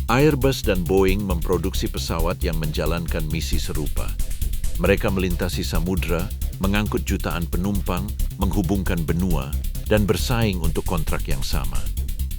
Airbus dan Boeing memproduksi pesawat yang menjalankan misi serupa. Mereka melintasi samudra, mengangkut jutaan penumpang, menghubungkan benua, dan bersaing untuk kontrak yang sama.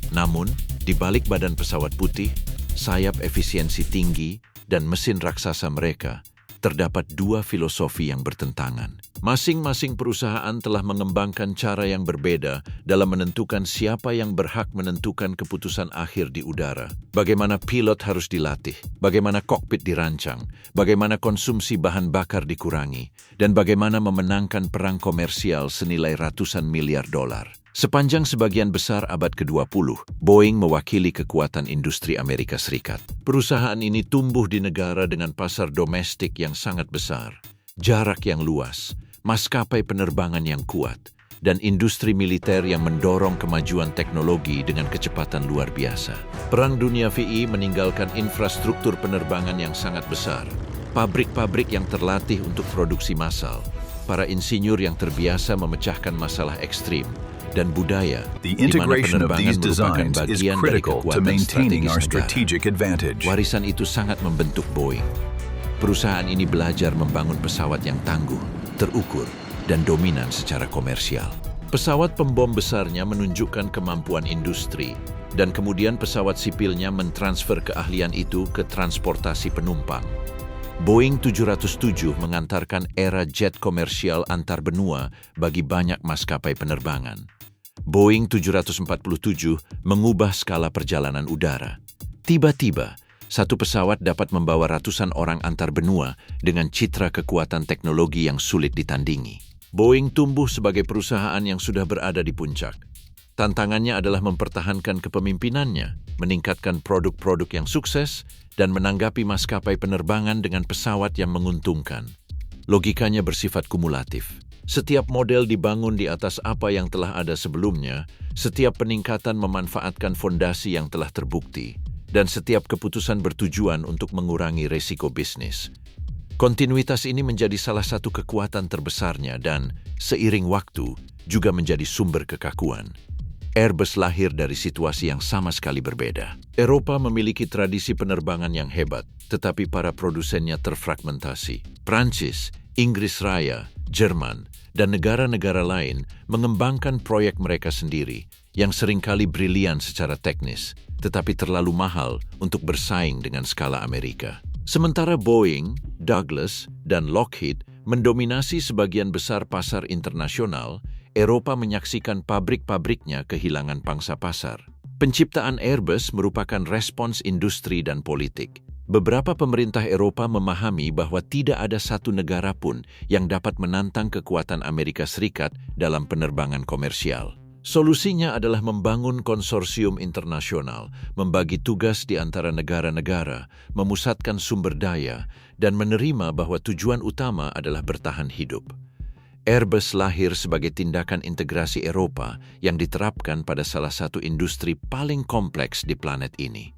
Namun, di balik badan pesawat putih, sayap efisiensi tinggi, dan mesin raksasa mereka, terdapat dua filosofi yang bertentangan. Masing-masing perusahaan telah mengembangkan cara yang berbeda dalam menentukan siapa yang berhak menentukan keputusan akhir di udara, bagaimana pilot harus dilatih, bagaimana kokpit dirancang, bagaimana konsumsi bahan bakar dikurangi, dan bagaimana memenangkan perang komersial senilai ratusan miliar dolar. Sepanjang sebagian besar abad ke-20, Boeing mewakili kekuatan industri Amerika Serikat. Perusahaan ini tumbuh di negara dengan pasar domestik yang sangat besar, jarak yang luas, maskapai penerbangan yang kuat, dan industri militer yang mendorong kemajuan teknologi dengan kecepatan luar biasa. Perang Dunia VI meninggalkan infrastruktur penerbangan yang sangat besar, pabrik-pabrik yang terlatih untuk produksi massal, para insinyur yang terbiasa memecahkan masalah ekstrim, dan budaya The di mana integration of penerbangan these merupakan designs is bagian dari critical to kekuatan maintaining strategis our negara. strategic advantage. Warisan itu sangat membentuk Boeing. Perusahaan ini belajar membangun pesawat yang tangguh, terukur, dan dominan secara komersial. Pesawat pembom besarnya menunjukkan kemampuan industri, dan kemudian pesawat sipilnya mentransfer keahlian itu ke transportasi penumpang. Boeing 707 mengantarkan era jet komersial antar benua bagi banyak maskapai penerbangan. Boeing 747 mengubah skala perjalanan udara. Tiba-tiba, satu pesawat dapat membawa ratusan orang antar benua dengan citra kekuatan teknologi yang sulit ditandingi. Boeing tumbuh sebagai perusahaan yang sudah berada di puncak. Tantangannya adalah mempertahankan kepemimpinannya, meningkatkan produk-produk yang sukses, dan menanggapi maskapai penerbangan dengan pesawat yang menguntungkan. Logikanya bersifat kumulatif. Setiap model dibangun di atas apa yang telah ada sebelumnya, setiap peningkatan memanfaatkan fondasi yang telah terbukti, dan setiap keputusan bertujuan untuk mengurangi resiko bisnis. Kontinuitas ini menjadi salah satu kekuatan terbesarnya dan, seiring waktu, juga menjadi sumber kekakuan. Airbus lahir dari situasi yang sama sekali berbeda. Eropa memiliki tradisi penerbangan yang hebat, tetapi para produsennya terfragmentasi. Prancis, Inggris Raya, Jerman, dan negara-negara lain mengembangkan proyek mereka sendiri yang seringkali brilian secara teknis, tetapi terlalu mahal untuk bersaing dengan skala Amerika. Sementara Boeing, Douglas, dan Lockheed mendominasi sebagian besar pasar internasional, Eropa menyaksikan pabrik-pabriknya kehilangan pangsa pasar. Penciptaan Airbus merupakan respons industri dan politik. Beberapa pemerintah Eropa memahami bahwa tidak ada satu negara pun yang dapat menantang kekuatan Amerika Serikat dalam penerbangan komersial. Solusinya adalah membangun konsorsium internasional, membagi tugas di antara negara-negara, memusatkan sumber daya, dan menerima bahwa tujuan utama adalah bertahan hidup. Airbus lahir sebagai tindakan integrasi Eropa yang diterapkan pada salah satu industri paling kompleks di planet ini.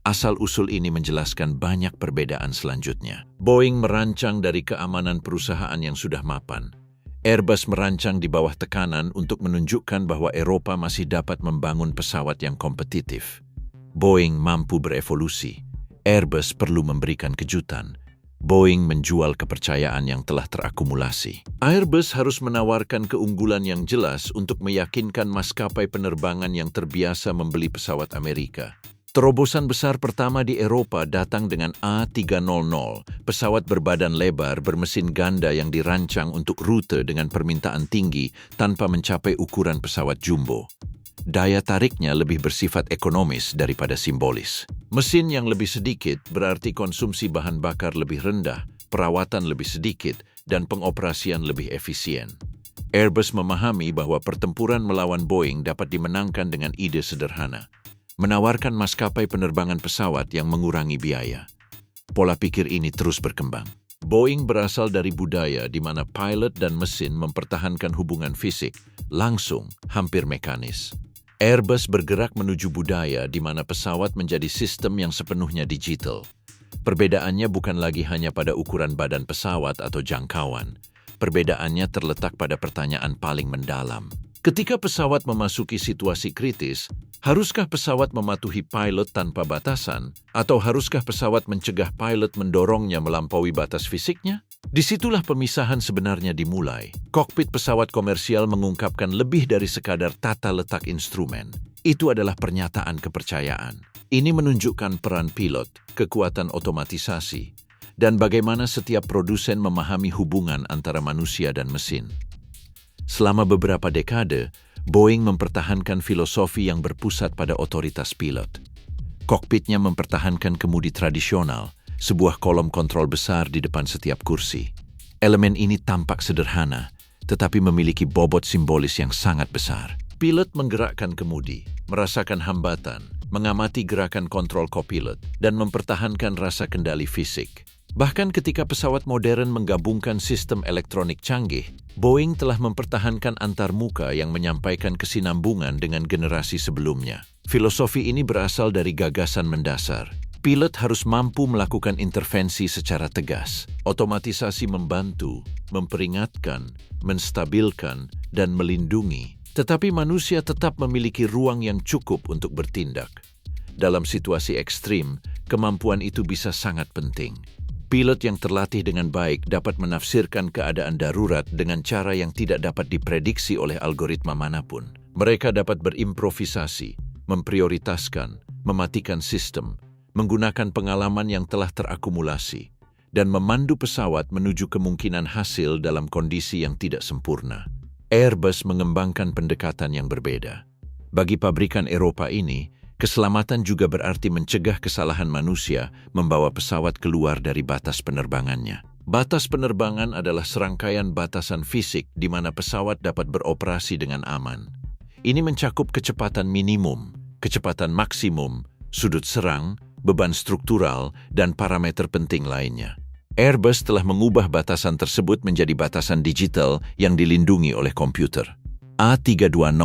Asal-usul ini menjelaskan banyak perbedaan selanjutnya. Boeing merancang dari keamanan perusahaan yang sudah mapan. Airbus merancang di bawah tekanan untuk menunjukkan bahwa Eropa masih dapat membangun pesawat yang kompetitif. Boeing mampu berevolusi. Airbus perlu memberikan kejutan. Boeing menjual kepercayaan yang telah terakumulasi. Airbus harus menawarkan keunggulan yang jelas untuk meyakinkan maskapai penerbangan yang terbiasa membeli pesawat Amerika. Terobosan besar pertama di Eropa datang dengan A300, pesawat berbadan lebar bermesin ganda yang dirancang untuk rute dengan permintaan tinggi tanpa mencapai ukuran pesawat jumbo. Daya tariknya lebih bersifat ekonomis daripada simbolis. Mesin yang lebih sedikit berarti konsumsi bahan bakar lebih rendah, perawatan lebih sedikit, dan pengoperasian lebih efisien. Airbus memahami bahwa pertempuran melawan Boeing dapat dimenangkan dengan ide sederhana. Menawarkan maskapai penerbangan pesawat yang mengurangi biaya. Pola pikir ini terus berkembang. Boeing berasal dari budaya di mana pilot dan mesin mempertahankan hubungan fisik, langsung, hampir mekanis. Airbus bergerak menuju budaya di mana pesawat menjadi sistem yang sepenuhnya digital. Perbedaannya bukan lagi hanya pada ukuran badan pesawat atau jangkauan. Perbedaannya terletak pada pertanyaan paling mendalam. Ketika pesawat memasuki situasi kritis, haruskah pesawat mematuhi pilot tanpa batasan, atau haruskah pesawat mencegah pilot mendorongnya melampaui batas fisiknya? Disitulah pemisahan sebenarnya dimulai. Kokpit pesawat komersial mengungkapkan lebih dari sekadar tata letak instrumen. Itu adalah pernyataan kepercayaan. Ini menunjukkan peran pilot, kekuatan otomatisasi, dan bagaimana setiap produsen memahami hubungan antara manusia dan mesin. Selama beberapa dekade, Boeing mempertahankan filosofi yang berpusat pada otoritas pilot. Kokpitnya mempertahankan kemudi tradisional, sebuah kolom kontrol besar di depan setiap kursi. Elemen ini tampak sederhana, tetapi memiliki bobot simbolis yang sangat besar. Pilot menggerakkan kemudi, merasakan hambatan, mengamati gerakan kontrol kopilot, dan mempertahankan rasa kendali fisik. Bahkan ketika pesawat modern menggabungkan sistem elektronik canggih, Boeing telah mempertahankan antarmuka yang menyampaikan kesinambungan dengan generasi sebelumnya. Filosofi ini berasal dari gagasan mendasar. Pilot harus mampu melakukan intervensi secara tegas. Otomatisasi membantu, memperingatkan, menstabilkan, dan melindungi. Tetapi manusia tetap memiliki ruang yang cukup untuk bertindak. Dalam situasi ekstrim, kemampuan itu bisa sangat penting. Pilot yang terlatih dengan baik dapat menafsirkan keadaan darurat dengan cara yang tidak dapat diprediksi oleh algoritma manapun. Mereka dapat berimprovisasi, memprioritaskan, mematikan sistem, menggunakan pengalaman yang telah terakumulasi, dan memandu pesawat menuju kemungkinan hasil dalam kondisi yang tidak sempurna. Airbus mengembangkan pendekatan yang berbeda. Bagi pabrikan Eropa ini, keselamatan juga berarti mencegah kesalahan manusia membawa pesawat keluar dari batas penerbangannya. Batas penerbangan adalah serangkaian batasan fisik di mana pesawat dapat beroperasi dengan aman. Ini mencakup kecepatan minimum, kecepatan maksimum, sudut serang, beban struktural, dan parameter penting lainnya. Airbus telah mengubah batasan tersebut menjadi batasan digital yang dilindungi oleh komputer. A320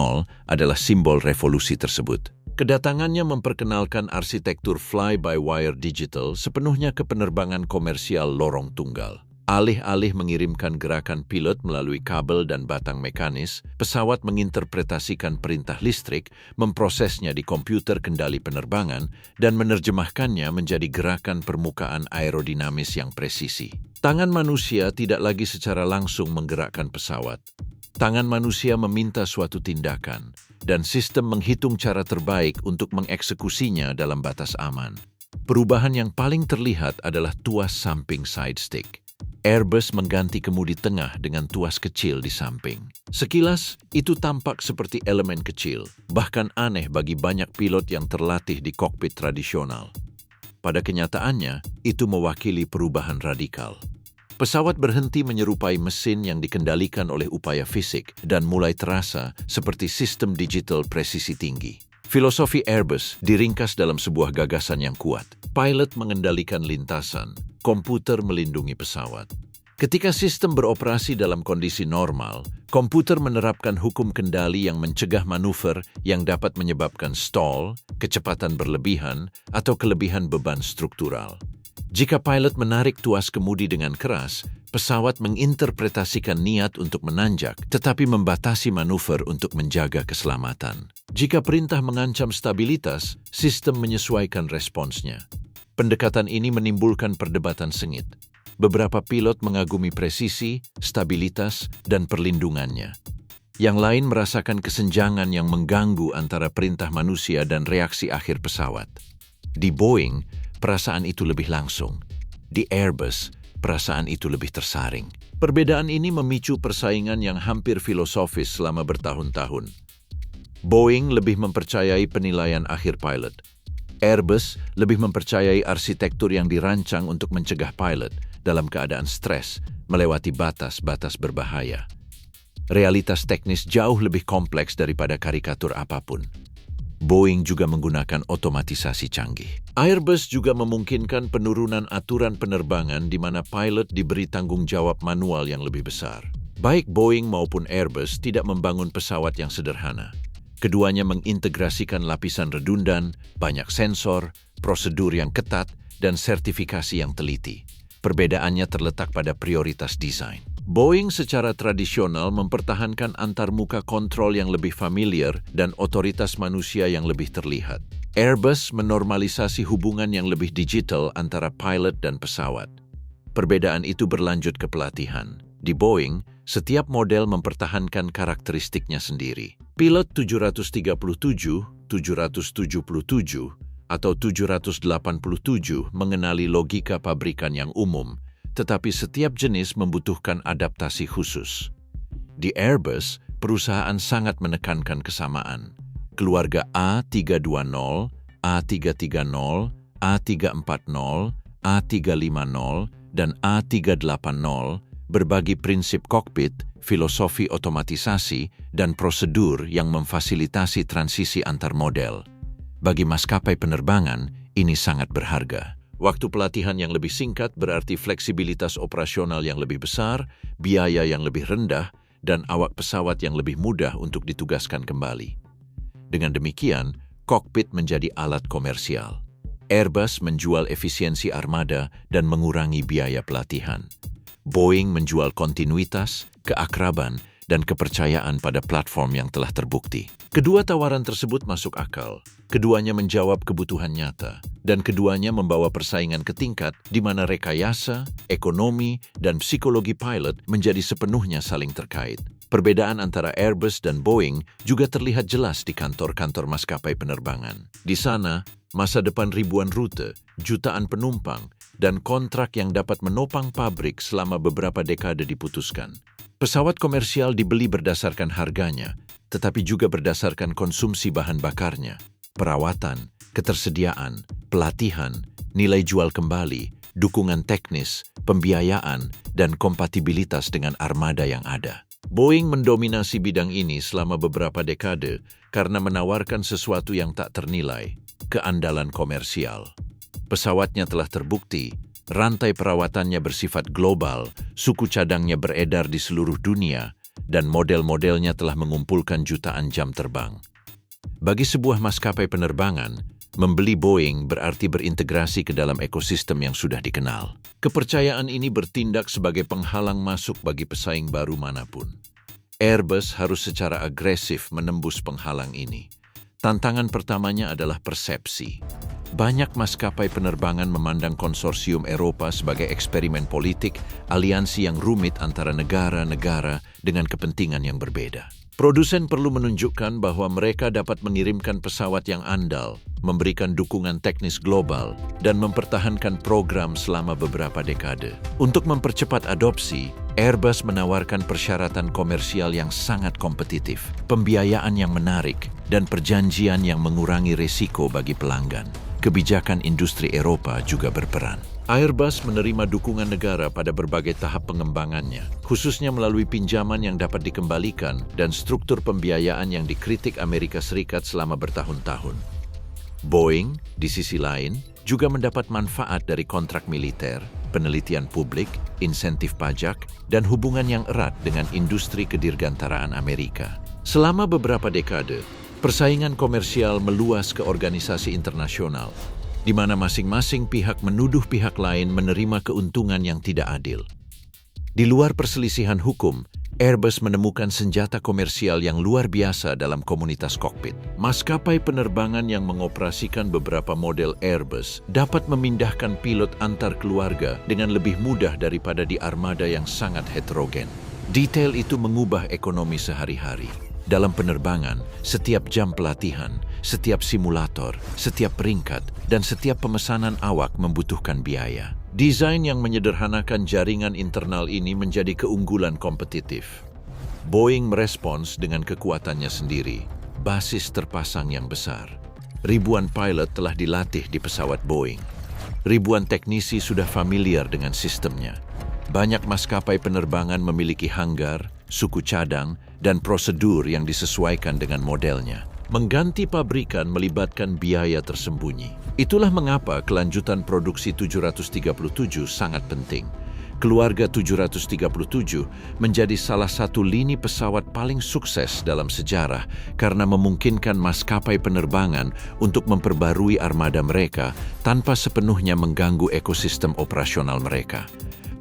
adalah simbol revolusi tersebut. Kedatangannya memperkenalkan arsitektur fly-by-wire digital sepenuhnya ke penerbangan komersial lorong tunggal. Alih-alih mengirimkan gerakan pilot melalui kabel dan batang mekanis, pesawat menginterpretasikan perintah listrik, memprosesnya di komputer kendali penerbangan, dan menerjemahkannya menjadi gerakan permukaan aerodinamis yang presisi. Tangan manusia tidak lagi secara langsung menggerakkan pesawat. Tangan manusia meminta suatu tindakan, dan sistem menghitung cara terbaik untuk mengeksekusinya dalam batas aman. Perubahan yang paling terlihat adalah tuas samping side stick. Airbus mengganti kemudi tengah dengan tuas kecil di samping. Sekilas, itu tampak seperti elemen kecil, bahkan aneh bagi banyak pilot yang terlatih di kokpit tradisional. Pada kenyataannya, itu mewakili perubahan radikal. Pesawat berhenti menyerupai mesin yang dikendalikan oleh upaya fisik dan mulai terasa seperti sistem digital presisi tinggi. Filosofi Airbus diringkas dalam sebuah gagasan yang kuat. Pilot mengendalikan lintasan, komputer melindungi pesawat. Ketika sistem beroperasi dalam kondisi normal, komputer menerapkan hukum kendali yang mencegah manuver yang dapat menyebabkan stall, kecepatan berlebihan, atau kelebihan beban struktural. Jika pilot menarik tuas kemudi dengan keras, pesawat menginterpretasikan niat untuk menanjak, tetapi membatasi manuver untuk menjaga keselamatan. Jika perintah mengancam stabilitas, sistem menyesuaikan responsnya. Pendekatan ini menimbulkan perdebatan sengit. Beberapa pilot mengagumi presisi, stabilitas, dan perlindungannya. Yang lain merasakan kesenjangan yang mengganggu antara perintah manusia dan reaksi akhir pesawat. Di Boeing, perasaan itu lebih langsung. Di Airbus, perasaan itu lebih tersaring. Perbedaan ini memicu persaingan yang hampir filosofis selama bertahun-tahun. Boeing lebih mempercayai penilaian akhir pilot. Airbus lebih mempercayai arsitektur yang dirancang untuk mencegah pilot dalam keadaan stres melewati batas-batas berbahaya. Realitas teknis jauh lebih kompleks daripada karikatur apapun. Boeing juga menggunakan otomatisasi canggih. Airbus juga memungkinkan penurunan aturan penerbangan di mana pilot diberi tanggung jawab manual yang lebih besar. Baik Boeing maupun Airbus tidak membangun pesawat yang sederhana. Keduanya mengintegrasikan lapisan redundan, banyak sensor, prosedur yang ketat, dan sertifikasi yang teliti. Perbedaannya terletak pada prioritas desain. Boeing secara tradisional mempertahankan antarmuka kontrol yang lebih familiar dan otoritas manusia yang lebih terlihat. Airbus menormalisasi hubungan yang lebih digital antara pilot dan pesawat. Perbedaan itu berlanjut ke pelatihan. Di Boeing, setiap model mempertahankan karakteristiknya sendiri. Pilot 737, 777, atau 787 mengenali logika pabrikan yang umum, tetapi setiap jenis membutuhkan adaptasi khusus. Di Airbus, perusahaan sangat menekankan kesamaan. Keluarga A320, A330, A340, A350, dan A380 berbagi prinsip kokpit, filosofi otomatisasi, dan prosedur yang memfasilitasi transisi antar model. Bagi maskapai penerbangan, ini sangat berharga. Waktu pelatihan yang lebih singkat berarti fleksibilitas operasional yang lebih besar, biaya yang lebih rendah, dan awak pesawat yang lebih mudah untuk ditugaskan kembali. Dengan demikian, kokpit menjadi alat komersial. Airbus menjual efisiensi armada dan mengurangi biaya pelatihan. Boeing menjual kontinuitas, keakraban, dan kepercayaan pada platform yang telah terbukti. Kedua tawaran tersebut masuk akal. Keduanya menjawab kebutuhan nyata, dan keduanya membawa persaingan ke tingkat di mana rekayasa, ekonomi, dan psikologi pilot menjadi sepenuhnya saling terkait. Perbedaan antara Airbus dan Boeing juga terlihat jelas di kantor-kantor maskapai penerbangan. Di sana, masa depan ribuan rute, jutaan penumpang, dan kontrak yang dapat menopang pabrik selama beberapa dekade diputuskan. Pesawat komersial dibeli berdasarkan harganya, tetapi juga berdasarkan konsumsi bahan bakarnya, perawatan, ketersediaan, pelatihan, nilai jual kembali, dukungan teknis, pembiayaan, dan kompatibilitas dengan armada yang ada. Boeing mendominasi bidang ini selama beberapa dekade karena menawarkan sesuatu yang tak ternilai, keandalan komersial. Pesawatnya telah terbukti, rantai perawatannya bersifat global, suku cadangnya beredar di seluruh dunia, dan model-modelnya telah mengumpulkan jutaan jam terbang. Bagi sebuah maskapai penerbangan, membeli Boeing berarti berintegrasi ke dalam ekosistem yang sudah dikenal. Kepercayaan ini bertindak sebagai penghalang masuk bagi pesaing baru manapun. Airbus harus secara agresif menembus penghalang ini. Tantangan pertamanya adalah persepsi. Banyak maskapai penerbangan memandang konsorsium Eropa sebagai eksperimen politik, aliansi yang rumit antara negara-negara dengan kepentingan yang berbeda. Produsen perlu menunjukkan bahwa mereka dapat mengirimkan pesawat yang andal, memberikan dukungan teknis global, dan mempertahankan program selama beberapa dekade. Untuk mempercepat adopsi, Airbus menawarkan persyaratan komersial yang sangat kompetitif, pembiayaan yang menarik, dan perjanjian yang mengurangi risiko bagi pelanggan. Kebijakan industri Eropa juga berperan. Airbus menerima dukungan negara pada berbagai tahap pengembangannya, khususnya melalui pinjaman yang dapat dikembalikan dan struktur pembiayaan yang dikritik Amerika Serikat selama bertahun-tahun. Boeing, di sisi lain, juga mendapat manfaat dari kontrak militer, penelitian publik, insentif pajak, dan hubungan yang erat dengan industri kedirgantaraan Amerika. Selama beberapa dekade, persaingan komersial meluas ke organisasi internasional, di mana masing-masing pihak menuduh pihak lain menerima keuntungan yang tidak adil. Di luar perselisihan hukum, Airbus menemukan senjata komersial yang luar biasa dalam komunitas kokpit. Maskapai penerbangan yang mengoperasikan beberapa model Airbus dapat memindahkan pilot antar keluarga dengan lebih mudah daripada di armada yang sangat heterogen. Detail itu mengubah ekonomi sehari-hari. Dalam penerbangan, setiap jam pelatihan, setiap simulator, setiap peringkat, dan setiap pemesanan awak membutuhkan biaya. Desain yang menyederhanakan jaringan internal ini menjadi keunggulan kompetitif. Boeing merespons dengan kekuatannya sendiri, basis terpasang yang besar. Ribuan pilot telah dilatih di pesawat Boeing. Ribuan teknisi sudah familiar dengan sistemnya. Banyak maskapai penerbangan memiliki hanggar, suku cadang, dan prosedur yang disesuaikan dengan modelnya. Mengganti pabrikan melibatkan biaya tersembunyi. Itulah mengapa kelanjutan produksi 737 sangat penting. Keluarga 737 menjadi salah satu lini pesawat paling sukses dalam sejarah karena memungkinkan maskapai penerbangan untuk memperbarui armada mereka tanpa sepenuhnya mengganggu ekosistem operasional mereka.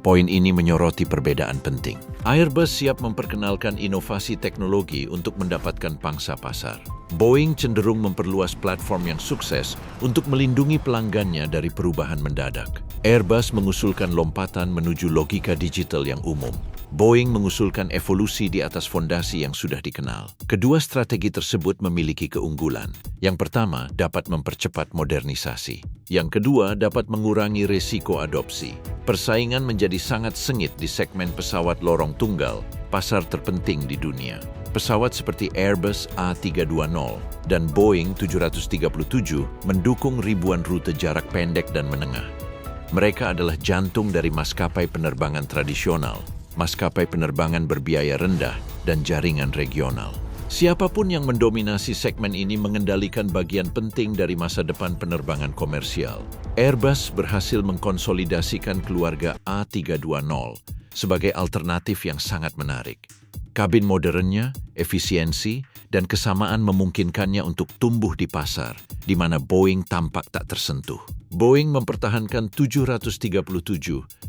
Poin ini menyoroti perbedaan penting. Airbus siap memperkenalkan inovasi teknologi untuk mendapatkan pangsa pasar. Boeing cenderung memperluas platform yang sukses untuk melindungi pelanggannya dari perubahan mendadak. Airbus mengusulkan lompatan menuju logika digital yang umum. Boeing mengusulkan evolusi di atas fondasi yang sudah dikenal. Kedua strategi tersebut memiliki keunggulan. Yang pertama, dapat mempercepat modernisasi. Yang kedua, dapat mengurangi resiko adopsi. Persaingan menjadi sangat sengit di segmen pesawat lorong tunggal, pasar terpenting di dunia. Pesawat seperti Airbus A320 dan Boeing 737 mendukung ribuan rute jarak pendek dan menengah. Mereka adalah jantung dari maskapai penerbangan tradisional, maskapai penerbangan berbiaya rendah, dan jaringan regional. Siapapun yang mendominasi segmen ini mengendalikan bagian penting dari masa depan penerbangan komersial. Airbus berhasil mengkonsolidasikan keluarga A320 sebagai alternatif yang sangat menarik. Kabin modernnya, efisiensi, dan kesamaan memungkinkannya untuk tumbuh di pasar, di mana Boeing tampak tak tersentuh. Boeing mempertahankan 737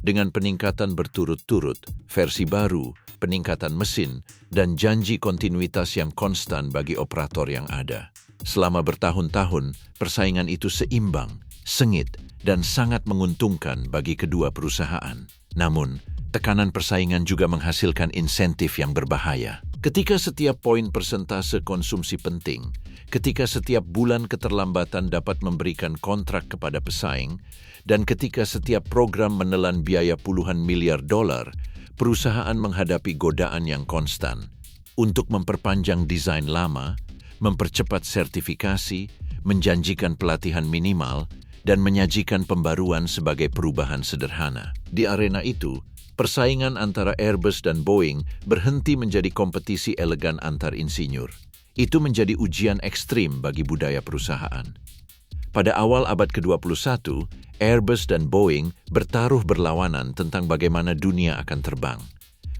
dengan peningkatan berturut-turut, versi baru, peningkatan mesin, dan janji kontinuitas yang konstan bagi operator yang ada. Selama bertahun-tahun, persaingan itu seimbang, sengit, dan sangat menguntungkan bagi kedua perusahaan. Namun, tekanan persaingan juga menghasilkan insentif yang berbahaya. Ketika setiap poin persentase konsumsi penting, ketika setiap bulan keterlambatan dapat memberikan kontrak kepada pesaing, dan ketika setiap program menelan biaya puluhan miliar dolar, perusahaan menghadapi godaan yang konstan untuk memperpanjang desain lama, mempercepat sertifikasi, menjanjikan pelatihan minimal, dan menyajikan pembaruan sebagai perubahan sederhana. Di arena itu, persaingan antara Airbus dan Boeing berhenti menjadi kompetisi elegan antar insinyur. Itu menjadi ujian ekstrim bagi budaya perusahaan. Pada awal abad ke-21, Airbus dan Boeing bertaruh berlawanan tentang bagaimana dunia akan terbang.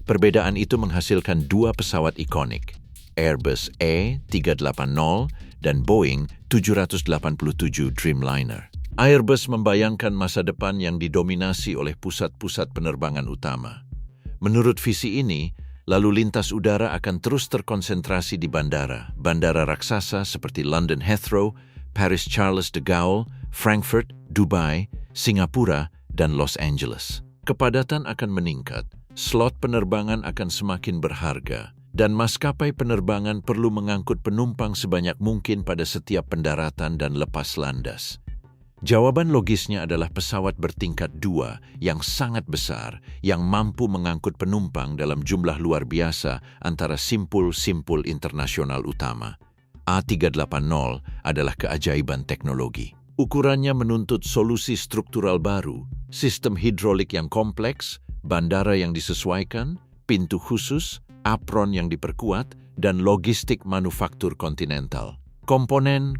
Perbedaan itu menghasilkan dua pesawat ikonik, Airbus A380 dan Boeing 787 Dreamliner. Airbus membayangkan masa depan yang didominasi oleh pusat-pusat penerbangan utama. Menurut visi ini, lalu lintas udara akan terus terkonsentrasi di bandara raksasa seperti London Heathrow, Paris Charles de Gaulle, Frankfurt, Dubai, Singapura, dan Los Angeles. Kepadatan akan meningkat, slot penerbangan akan semakin berharga, dan maskapai penerbangan perlu mengangkut penumpang sebanyak mungkin pada setiap pendaratan dan lepas landas. Jawaban logisnya adalah pesawat bertingkat 2 yang sangat besar yang mampu mengangkut penumpang dalam jumlah luar biasa antara simpul-simpul internasional utama. A380 adalah keajaiban teknologi. Ukurannya menuntut solusi struktural baru, sistem hidrolik yang kompleks, bandara yang disesuaikan, pintu khusus, apron yang diperkuat, dan logistik manufaktur kontinental. Komponen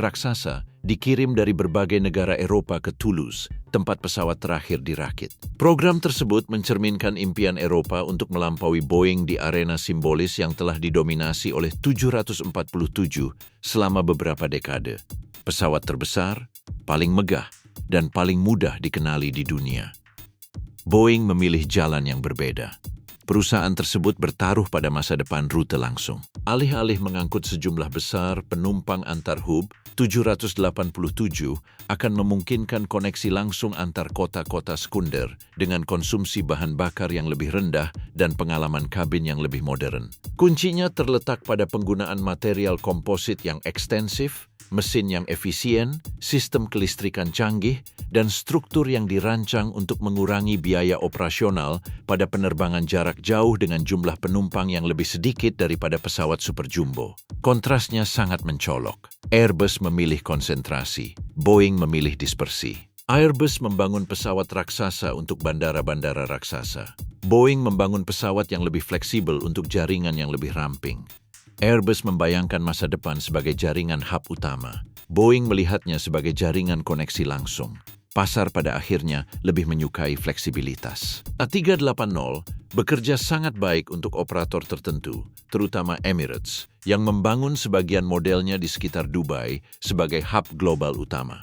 raksasa dikirim dari berbagai negara Eropa ke Toulouse, tempat pesawat terakhir dirakit. Program tersebut mencerminkan impian Eropa untuk melampaui Boeing di arena simbolis yang telah didominasi oleh 747 selama beberapa dekade. Pesawat terbesar, paling megah, dan paling mudah dikenali di dunia. Boeing memilih jalan yang berbeda. Perusahaan tersebut bertaruh pada masa depan rute langsung. Alih-alih mengangkut sejumlah besar penumpang antar hub, 787 akan memungkinkan koneksi langsung antar kota-kota sekunder dengan konsumsi bahan bakar yang lebih rendah dan pengalaman kabin yang lebih modern. Kuncinya terletak pada penggunaan material komposit yang ekstensif, mesin yang efisien, sistem kelistrikan canggih, dan struktur yang dirancang untuk mengurangi biaya operasional pada penerbangan jarak jauh dengan jumlah penumpang yang lebih sedikit daripada pesawat super jumbo. Kontrasnya sangat mencolok. Airbus memilih konsentrasi, Boeing memilih dispersi. Airbus membangun pesawat raksasa untuk bandara-bandara raksasa. Boeing membangun pesawat yang lebih fleksibel untuk jaringan yang lebih ramping. Airbus membayangkan masa depan sebagai jaringan hub utama. Boeing melihatnya sebagai jaringan koneksi langsung. Pasar pada akhirnya lebih menyukai fleksibilitas. A380 bekerja sangat baik untuk operator tertentu, terutama Emirates, yang membangun sebagian modelnya di sekitar Dubai sebagai hub global utama.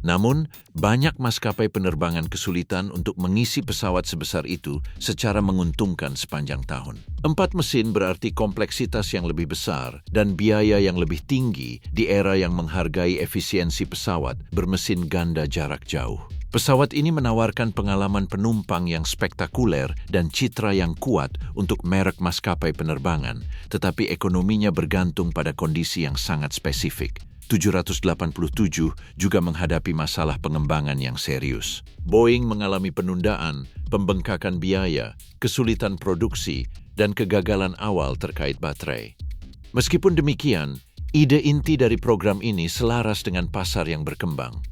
Namun, banyak maskapai penerbangan kesulitan untuk mengisi pesawat sebesar itu secara menguntungkan sepanjang tahun. 4 mesin berarti kompleksitas yang lebih besar dan biaya yang lebih tinggi di era yang menghargai efisiensi pesawat bermesin ganda jarak jauh. Pesawat ini menawarkan pengalaman penumpang yang spektakuler dan citra yang kuat untuk merek maskapai penerbangan, tetapi ekonominya bergantung pada kondisi yang sangat spesifik. 787 juga menghadapi masalah pengembangan yang serius. Boeing mengalami penundaan, pembengkakan biaya, kesulitan produksi, dan kegagalan awal terkait baterai. Meskipun demikian, ide inti dari program ini selaras dengan pasar yang berkembang.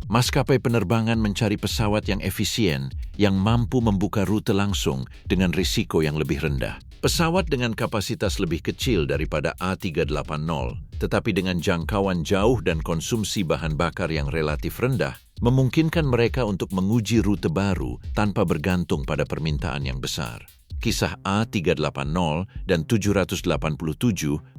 Maskapai penerbangan mencari pesawat yang efisien, yang mampu membuka rute langsung dengan risiko yang lebih rendah. Pesawat dengan kapasitas lebih kecil daripada A380, tetapi dengan jangkauan jauh dan konsumsi bahan bakar yang relatif rendah, memungkinkan mereka untuk menguji rute baru tanpa bergantung pada permintaan yang besar. Kisah A380 dan 787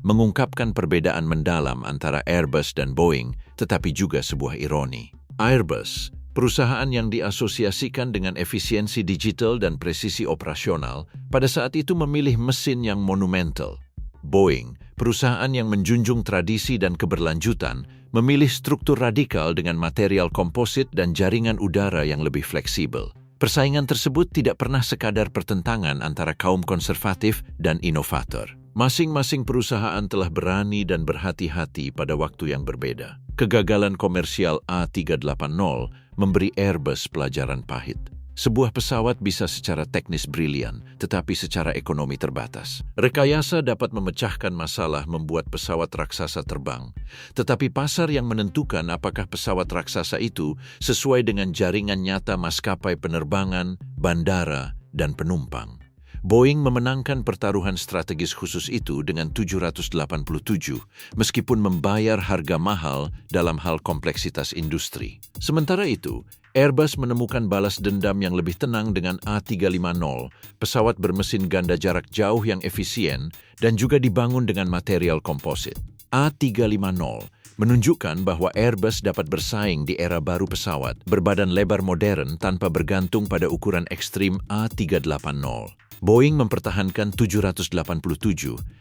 mengungkapkan perbedaan mendalam antara Airbus dan Boeing, tetapi juga sebuah ironi. Airbus, perusahaan yang diasosiasikan dengan efisiensi digital dan presisi operasional, pada saat itu memilih mesin yang monumental. Boeing, perusahaan yang menjunjung tradisi dan keberlanjutan, memilih struktur radikal dengan material komposit dan jaringan udara yang lebih fleksibel. Persaingan tersebut tidak pernah sekadar pertentangan antara kaum konservatif dan inovator. Masing-masing perusahaan telah berani dan berhati-hati pada waktu yang berbeda. Kegagalan komersial A380 memberi Airbus pelajaran pahit. Sebuah pesawat bisa secara teknis brilian, tetapi secara ekonomi terbatas. Rekayasa dapat memecahkan masalah membuat pesawat raksasa terbang, tetapi pasar yang menentukan apakah pesawat raksasa itu sesuai dengan jaringan nyata maskapai penerbangan, bandara, dan penumpang. Boeing memenangkan pertaruhan strategis khusus itu dengan 787, meskipun membayar harga mahal dalam hal kompleksitas industri. Sementara itu, Airbus menemukan balas dendam yang lebih tenang dengan A350, pesawat bermesin ganda jarak jauh yang efisien dan juga dibangun dengan material komposit. A350 menunjukkan bahwa Airbus dapat bersaing di era baru pesawat berbadan lebar modern tanpa bergantung pada ukuran ekstrim A380. Boeing mempertahankan 787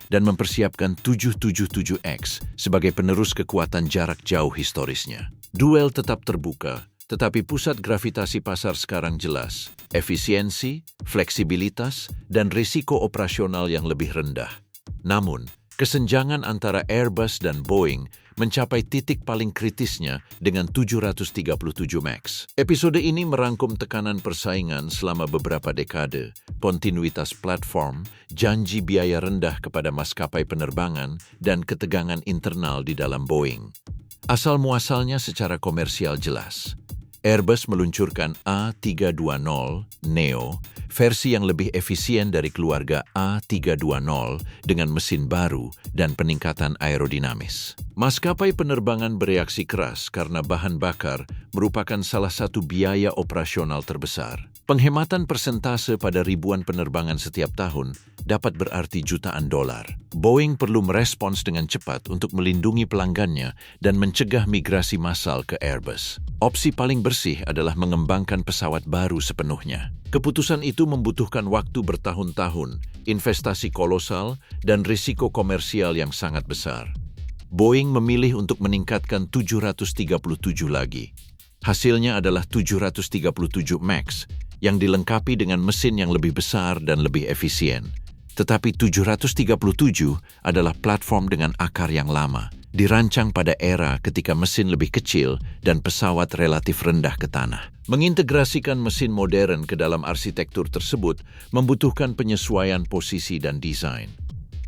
dan mempersiapkan 777X sebagai penerus kekuatan jarak jauh historisnya. Duel tetap terbuka, tetapi pusat gravitasi pasar sekarang jelas: efisiensi, fleksibilitas, dan risiko operasional yang lebih rendah. Namun, kesenjangan antara Airbus dan Boeing mencapai titik paling kritisnya dengan 737 MAX. Episode ini merangkum tekanan persaingan selama beberapa dekade, kontinuitas platform, janji biaya rendah kepada maskapai penerbangan, dan ketegangan internal di dalam Boeing. Asal-muasalnya secara komersial jelas. Airbus meluncurkan A320 Neo, versi yang lebih efisien dari keluarga A320 dengan mesin baru dan peningkatan aerodinamis. Maskapai penerbangan bereaksi keras karena bahan bakar merupakan salah satu biaya operasional terbesar. Penghematan persentase pada ribuan penerbangan setiap tahun dapat berarti jutaan dolar. Boeing perlu merespons dengan cepat untuk melindungi pelanggannya dan mencegah migrasi massal ke Airbus. Opsi paling bersih adalah mengembangkan pesawat baru sepenuhnya. Keputusan itu membutuhkan waktu bertahun-tahun, investasi kolosal, dan risiko komersial yang sangat besar. Boeing memilih untuk meningkatkan 737 lagi. Hasilnya adalah 737 MAX yang dilengkapi dengan mesin yang lebih besar dan lebih efisien. Tetapi 737 adalah platform dengan akar yang lama, dirancang pada era ketika mesin lebih kecil dan pesawat relatif rendah ke tanah. Mengintegrasikan mesin modern ke dalam arsitektur tersebut membutuhkan penyesuaian posisi dan desain.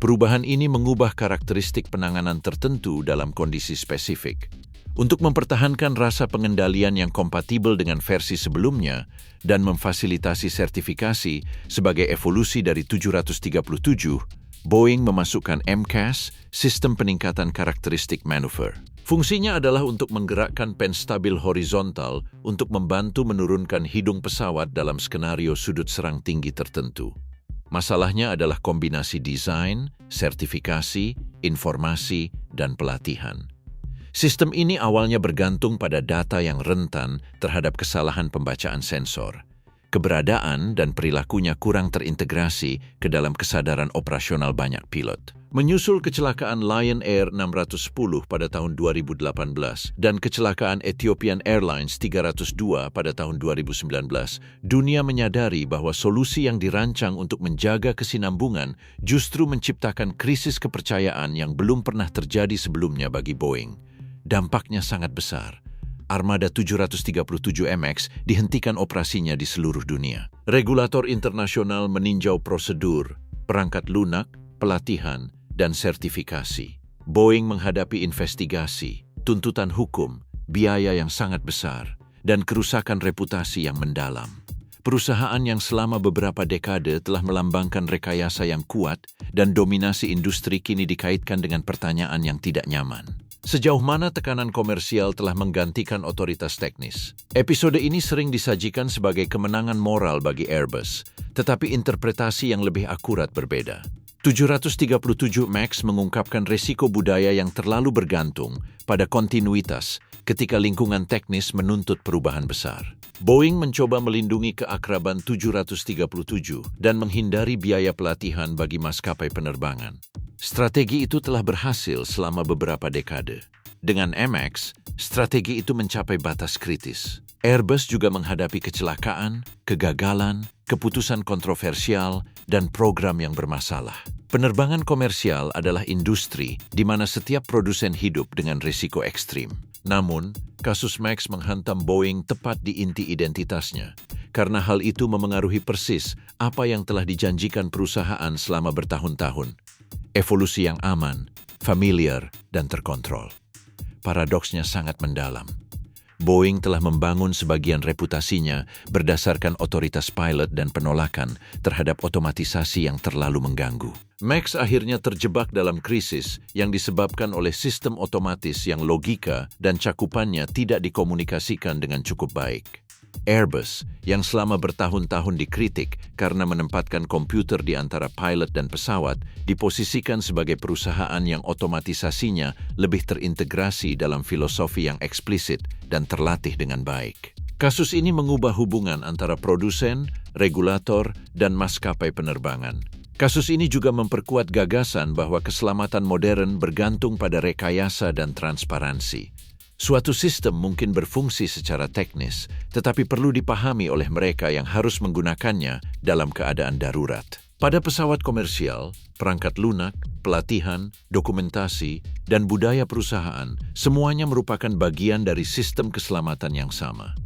Perubahan ini mengubah karakteristik penanganan tertentu dalam kondisi spesifik. Untuk mempertahankan rasa pengendalian yang kompatibel dengan versi sebelumnya dan memfasilitasi sertifikasi sebagai evolusi dari 737, Boeing memasukkan MCAS, Sistem Peningkatan Karakteristik Maneuver. Fungsinya adalah untuk menggerakkan penstabil horizontal untuk membantu menurunkan hidung pesawat dalam skenario sudut serang tinggi tertentu. Masalahnya adalah kombinasi desain, sertifikasi, informasi, dan pelatihan. Sistem ini awalnya bergantung pada data yang rentan terhadap kesalahan pembacaan sensor. Keberadaan dan perilakunya kurang terintegrasi ke dalam kesadaran operasional banyak pilot. Menyusul kecelakaan Lion Air 610 pada tahun 2018 dan kecelakaan Ethiopian Airlines 302 pada tahun 2019, dunia menyadari bahwa solusi yang dirancang untuk menjaga kesinambungan justru menciptakan krisis kepercayaan yang belum pernah terjadi sebelumnya bagi Boeing. Dampaknya sangat besar. Armada 737 MX dihentikan operasinya di seluruh dunia. Regulator internasional meninjau prosedur, perangkat lunak, pelatihan, dan sertifikasi. Boeing menghadapi investigasi, tuntutan hukum, biaya yang sangat besar, dan kerusakan reputasi yang mendalam. Perusahaan yang selama beberapa dekade telah melambangkan rekayasa yang kuat dan dominasi industri kini dikaitkan dengan pertanyaan yang tidak nyaman. Sejauh mana tekanan komersial telah menggantikan otoritas teknis? Episode ini sering disajikan sebagai kemenangan moral bagi Airbus, tetapi interpretasi yang lebih akurat berbeda. 737 MAX mengungkapkan resiko budaya yang terlalu bergantung pada kontinuitas ketika lingkungan teknis menuntut perubahan besar. Boeing mencoba melindungi keakraban 737 dan menghindari biaya pelatihan bagi maskapai penerbangan. Strategi itu telah berhasil selama beberapa dekade. Dengan MX, strategi itu mencapai batas kritis. Airbus juga menghadapi kecelakaan, kegagalan, keputusan kontroversial, dan program yang bermasalah. Penerbangan komersial adalah industri di mana setiap produsen hidup dengan risiko ekstrim. Namun, kasus Max menghantam Boeing tepat di inti identitasnya, karena hal itu memengaruhi persis apa yang telah dijanjikan perusahaan selama bertahun-tahun. Evolusi yang aman, familiar, dan terkontrol. Paradoksnya sangat mendalam. Boeing telah membangun sebagian reputasinya berdasarkan otoritas pilot dan penolakan terhadap otomatisasi yang terlalu mengganggu. Max akhirnya terjebak dalam krisis yang disebabkan oleh sistem otomatis yang logika dan cakupannya tidak dikomunikasikan dengan cukup baik. Airbus, yang selama bertahun-tahun dikritik karena menempatkan komputer di antara pilot dan pesawat, diposisikan sebagai perusahaan yang otomatisasinya lebih terintegrasi dalam filosofi yang eksplisit dan terlatih dengan baik. Kasus ini mengubah hubungan antara produsen, regulator, dan maskapai penerbangan. Kasus ini juga memperkuat gagasan bahwa keselamatan modern bergantung pada rekayasa dan transparansi. Suatu sistem mungkin berfungsi secara teknis, tetapi perlu dipahami oleh mereka yang harus menggunakannya dalam keadaan darurat. Pada pesawat komersial, perangkat lunak, pelatihan, dokumentasi, dan budaya perusahaan semuanya merupakan bagian dari sistem keselamatan yang sama.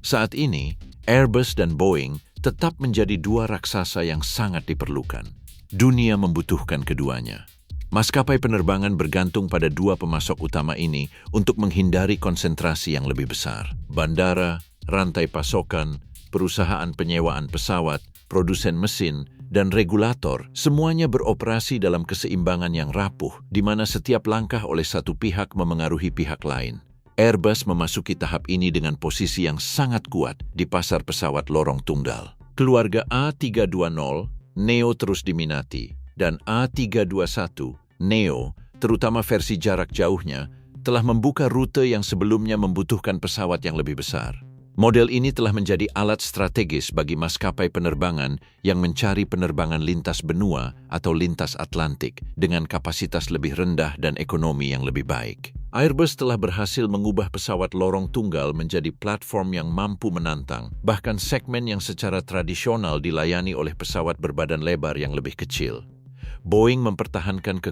Saat ini, Airbus dan Boeing tetap menjadi dua raksasa yang sangat diperlukan. Dunia membutuhkan keduanya. Maskapai penerbangan bergantung pada dua pemasok utama ini untuk menghindari konsentrasi yang lebih besar. Bandara, rantai pasokan, perusahaan penyewaan pesawat, produsen mesin, dan regulator semuanya beroperasi dalam keseimbangan yang rapuh, di mana setiap langkah oleh satu pihak memengaruhi pihak lain. Airbus memasuki tahap ini dengan posisi yang sangat kuat di pasar pesawat lorong tunggal. Keluarga A320 Neo terus diminati, dan A321 Neo, terutama versi jarak jauhnya, telah membuka rute yang sebelumnya membutuhkan pesawat yang lebih besar. Model ini telah menjadi alat strategis bagi maskapai penerbangan yang mencari penerbangan lintas benua atau lintas Atlantik dengan kapasitas lebih rendah dan ekonomi yang lebih baik. Airbus telah berhasil mengubah pesawat lorong tunggal menjadi platform yang mampu menantang, bahkan segmen yang secara tradisional dilayani oleh pesawat berbadan lebar yang lebih kecil. Boeing mempertahankan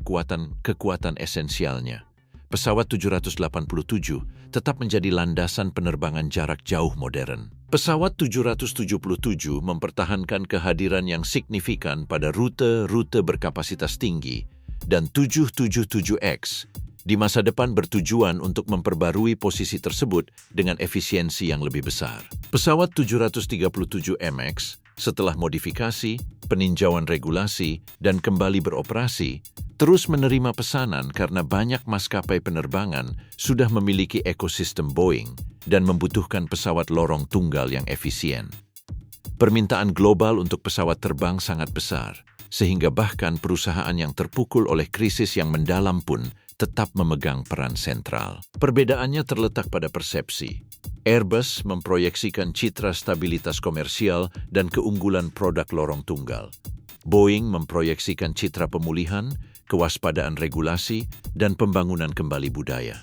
kekuatan esensialnya. Pesawat 787 tetap menjadi landasan penerbangan jarak jauh modern. Pesawat 777 mempertahankan kehadiran yang signifikan pada rute-rute berkapasitas tinggi, dan 777X di masa depan bertujuan untuk memperbarui posisi tersebut dengan efisiensi yang lebih besar. Pesawat 737 MX setelah modifikasi, peninjauan regulasi, dan kembali beroperasi, terus menerima pesanan karena banyak maskapai penerbangan sudah memiliki ekosistem Boeing dan membutuhkan pesawat lorong tunggal yang efisien. Permintaan global untuk pesawat terbang sangat besar, sehingga bahkan perusahaan yang terpukul oleh krisis yang mendalam pun tetap memegang peran sentral. Perbedaannya terletak pada persepsi. Airbus memproyeksikan citra stabilitas komersial dan keunggulan produk lorong tunggal. Boeing memproyeksikan citra pemulihan, kewaspadaan regulasi, dan pembangunan kembali budaya.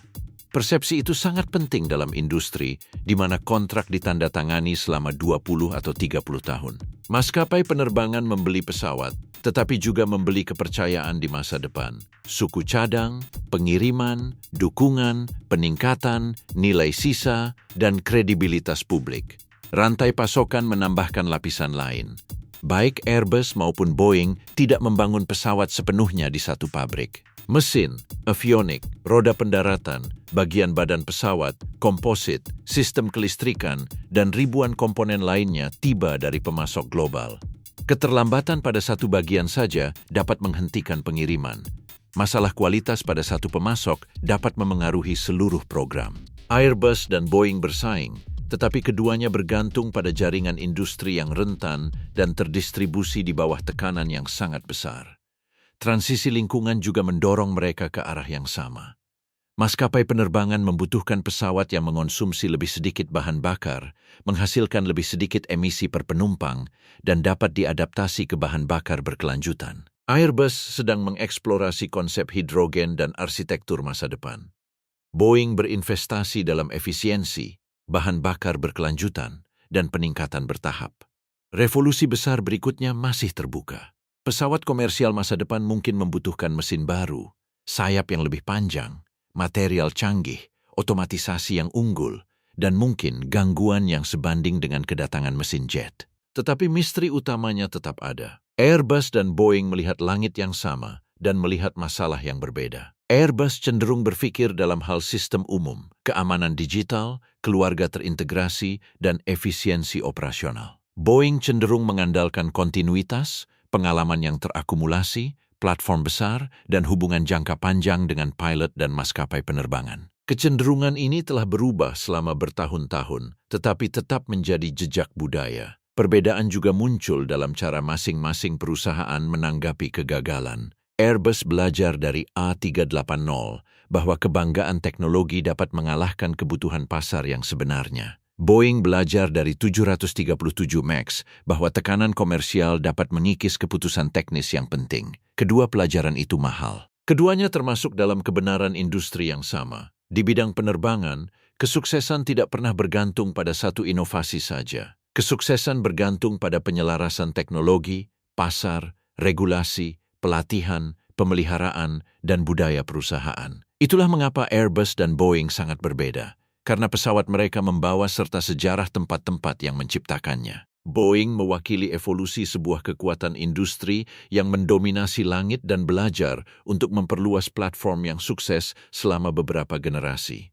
Persepsi itu sangat penting dalam industri di mana kontrak ditandatangani selama 20 atau 30 tahun. Maskapai penerbangan membeli pesawat, tetapi juga membeli kepercayaan di masa depan. Suku cadang, pengiriman, dukungan, peningkatan, nilai sisa, dan kredibilitas publik. Rantai pasokan menambahkan lapisan lain. Baik Airbus maupun Boeing tidak membangun pesawat sepenuhnya di satu pabrik. Mesin, avionik, roda pendaratan, bagian badan pesawat, komposit, sistem kelistrikan, dan ribuan komponen lainnya tiba dari pemasok global. Keterlambatan pada satu bagian saja dapat menghentikan pengiriman. Masalah kualitas pada satu pemasok dapat memengaruhi seluruh program. Airbus dan Boeing bersaing, tetapi keduanya bergantung pada jaringan industri yang rentan dan terdistribusi di bawah tekanan yang sangat besar. Transisi lingkungan juga mendorong mereka ke arah yang sama. Maskapai penerbangan membutuhkan pesawat yang mengonsumsi lebih sedikit bahan bakar, menghasilkan lebih sedikit emisi per penumpang, dan dapat diadaptasi ke bahan bakar berkelanjutan. Airbus sedang mengeksplorasi konsep hidrogen dan arsitektur masa depan. Boeing berinvestasi dalam efisiensi, bahan bakar berkelanjutan, dan peningkatan bertahap. Revolusi besar berikutnya masih terbuka. Pesawat komersial masa depan mungkin membutuhkan mesin baru, sayap yang lebih panjang, material canggih, otomatisasi yang unggul, dan mungkin gangguan yang sebanding dengan kedatangan mesin jet. Tetapi misteri utamanya tetap ada. Airbus dan Boeing melihat langit yang sama dan melihat masalah yang berbeda. Airbus cenderung berpikir dalam hal sistem umum, keamanan digital, keluarga terintegrasi, dan efisiensi operasional. Boeing cenderung mengandalkan kontinuitas, pengalaman yang terakumulasi, platform besar, dan hubungan jangka panjang dengan pilot dan maskapai penerbangan. Kecenderungan ini telah berubah selama bertahun-tahun, tetapi tetap menjadi jejak budaya. Perbedaan juga muncul dalam cara masing-masing perusahaan menanggapi kegagalan. Airbus belajar dari A380 bahwa kebanggaan teknologi dapat mengalahkan kebutuhan pasar yang sebenarnya. Boeing belajar dari 737 MAX bahwa tekanan komersial dapat mengikis keputusan teknis yang penting. Kedua pelajaran itu mahal. Keduanya termasuk dalam kebenaran industri yang sama. Di bidang penerbangan, kesuksesan tidak pernah bergantung pada satu inovasi saja. Kesuksesan bergantung pada penyelarasan teknologi, pasar, regulasi, pelatihan, pemeliharaan, dan budaya perusahaan. Itulah mengapa Airbus dan Boeing sangat berbeda. Karena pesawat mereka membawa serta sejarah tempat-tempat yang menciptakannya. Boeing mewakili evolusi sebuah kekuatan industri yang mendominasi langit dan belajar untuk memperluas platform yang sukses selama beberapa generasi.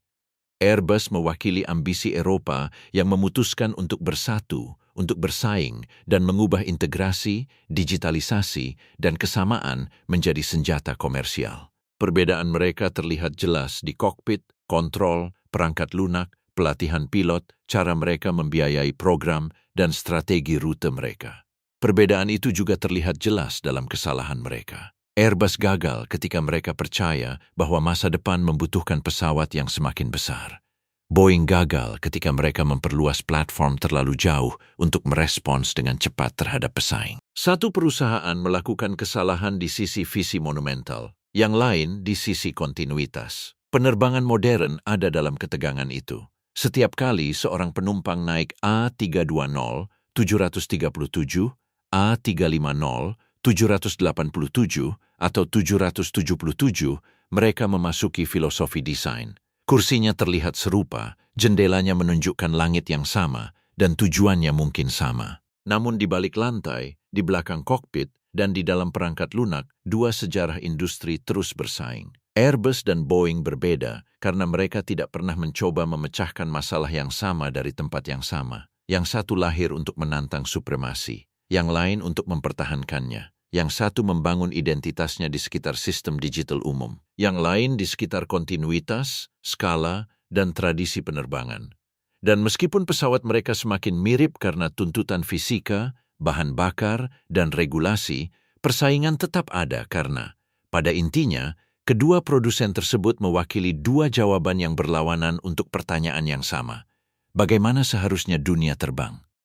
Airbus mewakili ambisi Eropa yang memutuskan untuk bersatu, untuk bersaing, dan mengubah integrasi, digitalisasi, dan kesamaan menjadi senjata komersial. Perbedaan mereka terlihat jelas di kokpit, kontrol, perangkat lunak, pelatihan pilot, cara mereka membiayai program, dan strategi rute mereka. Perbedaan itu juga terlihat jelas dalam kesalahan mereka. Airbus gagal ketika mereka percaya bahwa masa depan membutuhkan pesawat yang semakin besar. Boeing gagal ketika mereka memperluas platform terlalu jauh untuk merespons dengan cepat terhadap pesaing. Satu perusahaan melakukan kesalahan di sisi visi monumental, yang lain di sisi kontinuitas. Penerbangan modern ada dalam ketegangan itu. Setiap kali seorang penumpang naik A320, 737, A350, 787, atau 777, mereka memasuki filosofi desain. Kursinya terlihat serupa, jendelanya menunjukkan langit yang sama, dan tujuannya mungkin sama. Namun di balik lantai, di belakang kokpit, dan di dalam perangkat lunak, dua sejarah industri terus bersaing. Airbus dan Boeing berbeda karena mereka tidak pernah mencoba memecahkan masalah yang sama dari tempat yang sama. Yang satu lahir untuk menantang supremasi, yang lain untuk mempertahankannya. Yang satu membangun identitasnya di sekitar sistem digital umum, yang lain di sekitar kontinuitas, skala, dan tradisi penerbangan. Dan meskipun pesawat mereka semakin mirip karena tuntutan fisika, bahan bakar, dan regulasi, persaingan tetap ada karena, pada intinya, Kedua produsen tersebut mewakili dua jawaban yang berlawanan untuk pertanyaan yang sama. Bagaimana seharusnya dunia terbang?